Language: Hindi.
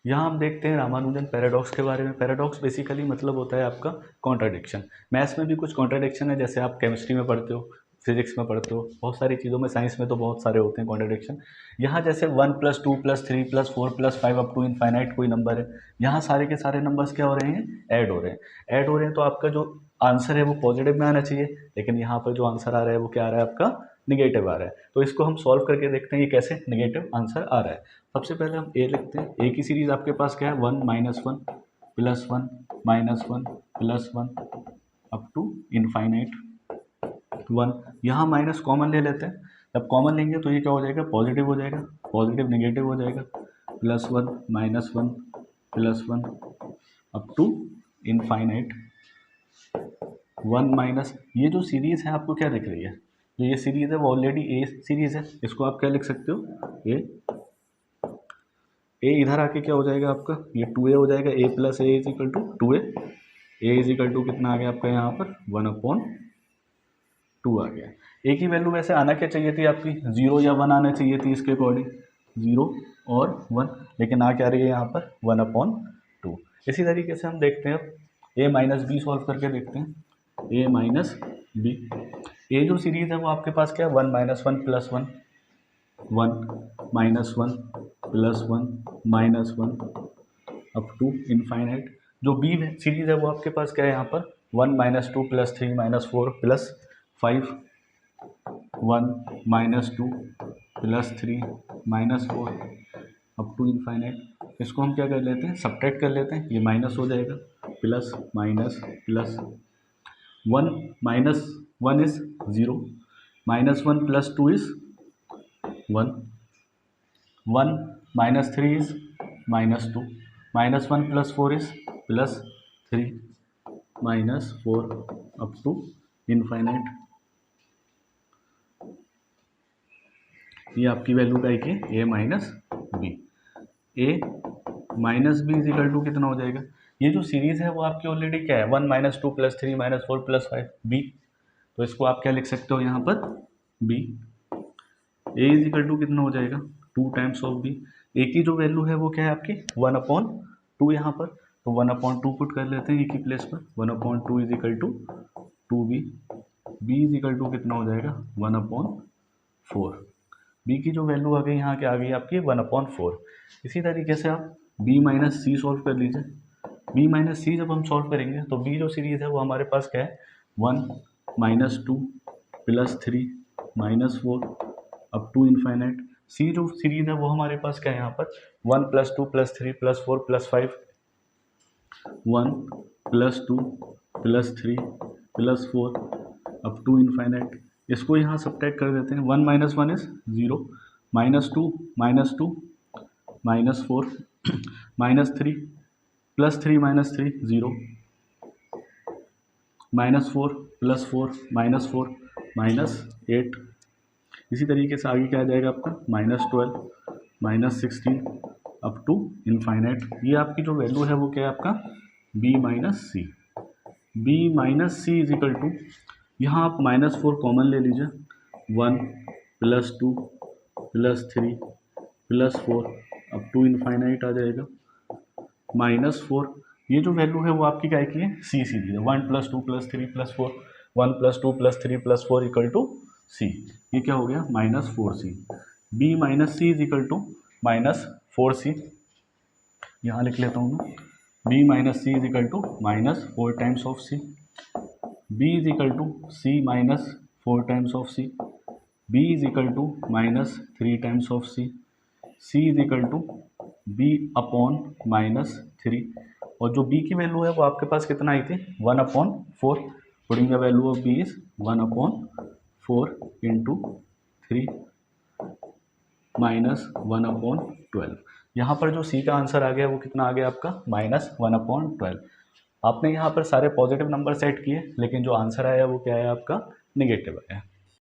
यहाँ हम देखते हैं रामानुजन पैराडॉक्स के बारे में। पैराडॉक्स बेसिकली मतलब होता है आपका कॉन्ट्राडिक्शन। मैथ्स में भी कुछ कॉन्ट्राडिक्शन है, जैसे आप केमिस्ट्री में पढ़ते हो, फिजिक्स में पढ़ते हो, बहुत सारी चीज़ों में, साइंस में तो बहुत सारे होते हैं कॉन्ट्राडिक्शन। यहाँ जैसे 1+2+3+4+5 अप टू इनफाइनाइट कोई नंबर है, यहाँ सारे के सारे नंबर्स क्या हो रहे हैं, ऐड हो रहे हैं। ऐड हो रहे हैं तो आपका जो आंसर है वो पॉजिटिव में आना चाहिए, लेकिन यहाँ पर जो आंसर आ रहा है वो क्या आ रहा है, आपका निगेटिव आ रहा है। तो इसको हम सॉल्व करके देखते हैं ये कैसे निगेटिव आंसर आ रहा है। सबसे पहले हम ए लिखते हैं। ए की सीरीज आपके पास क्या है, 1 -1 +1 -1 +1 अप टू इनफाइनाइट 1। यहाँ माइनस कॉमन ले लेते हैं। जब कॉमन लेंगे तो ये क्या हो जाएगा, पॉजिटिव हो जाएगा, पॉजिटिव निगेटिव हो जाएगा, +1 -1 +1 अप टू इनफाइनाइट 1 माइनस। ये जो सीरीज़ है आपको क्या दिख रही है, जो ये सीरीज़ है वो ऑलरेडी ए सीरीज़ है। इसको आप क्या लिख सकते हो, ए इधर आके क्या हो जाएगा आपका, ये 2a हो जाएगा। a + a = 2a। a = कितना आ गया आपका यहाँ पर, 1/2 आ गया। a की वैल्यू वैसे आना क्या चाहिए थी आपकी, 0 या 1 आना चाहिए थी इसके अकॉर्डिंग, 0 और 1, लेकिन आ क्या रही है यहाँ पर 1/2। इसी तरीके से हम देखते हैं अब a - b सॉल्व करके देखते हैं। a - b, a जो सीरीज़ है वो आपके पास क्या है, 1 - 1 +1 1 -1 +1 -1 अप टू इनफाइनाइट। जो बी सीरीज़ है वो आपके पास क्या है यहाँ पर, 1 -2 +3 -4 +5 1 -2 +3 -4 अप टू इनफाइनाइट। इसको हम क्या कर लेते हैं, सब्ट्रैक्ट कर लेते हैं, ये माइनस हो जाएगा, plus minus plus. 1 - 1 is 0, -1 + 2 is 1, 1 - 3 is -2, -1 + 4 is +3 -4 up to infinite. ये आपकी वैल्यू क्या है, a - b। a - b = कितना हो जाएगा, ये जो सीरीज़ है वो आपकी ऑलरेडी क्या है, 1 -2 +3 -4 +5 b। तो इसको आप क्या लिख सकते हो यहाँ पर, b। a = कितना हो जाएगा, 2 टाइम्स ऑफ b। a की जो वैल्यू है वो क्या है आपकी 1/2 यहाँ पर, तो 1/2 पुट कर लेते हैं ए की प्लेस पर, 1/2 = 2b। b = कितना हो जाएगा 1/4। b की जो वैल्यू आ गई यहाँ क्या आ गई आपकी 1/4। इसी तरीके से आप b - c सॉल्व कर लीजिए। b - c जब हम सॉल्व करेंगे तो b जो सीरीज़ है वो हमारे पास क्या है, 1 -2 +3 -4 अप टू इनफाइनाइट। सी जो सीरीज है वो हमारे पास क्या है यहाँ पर, 1 +2 +3 +4 +5 1 +2 +3 +4 अप टू इनफाइनाइट। इसको यहाँ सब्ट्रैक्ट कर देते हैं। 1 - 1 इज़ 0, -2 -2 -4 -3 +3 -3 0, -4 +4 -4 -8। इसी तरीके से आगे क्या आ जाएगा आपका, -12 -16 अप टू इनफाइनाइट। ये आपकी जो वैल्यू है वो क्या है आपका b - c। b - c = यहाँ आप -4 कॉमन ले लीजिए, 1 +2 +3 +4 अप टू इनफाइनाइट आ जाएगा, -4। ये जो वैल्यू है वो आपकी क्या की है, सी सीरीज है, 1 +2 +3 +4 1 +2 +3 +4 = c। ये क्या हो गया, -4c। b - c = -4c। यहाँ लिख लेता हूँ मैं, b - c = -4 times of c। b = c -4 times of c। b = -3 times of c। c = b/-3। और जो b की वैल्यू है वो आपके पास कितना आई थी, 1/4। Putting the value of b is 1/4 × 3 -1/12। यहाँ पर जो c का आंसर आ गया वो कितना आ गया आपका, -1/12। आपने यहाँ पर सारे पॉजिटिव नंबर सेट किए, लेकिन जो आंसर आया वो क्या है आपका, निगेटिव आया।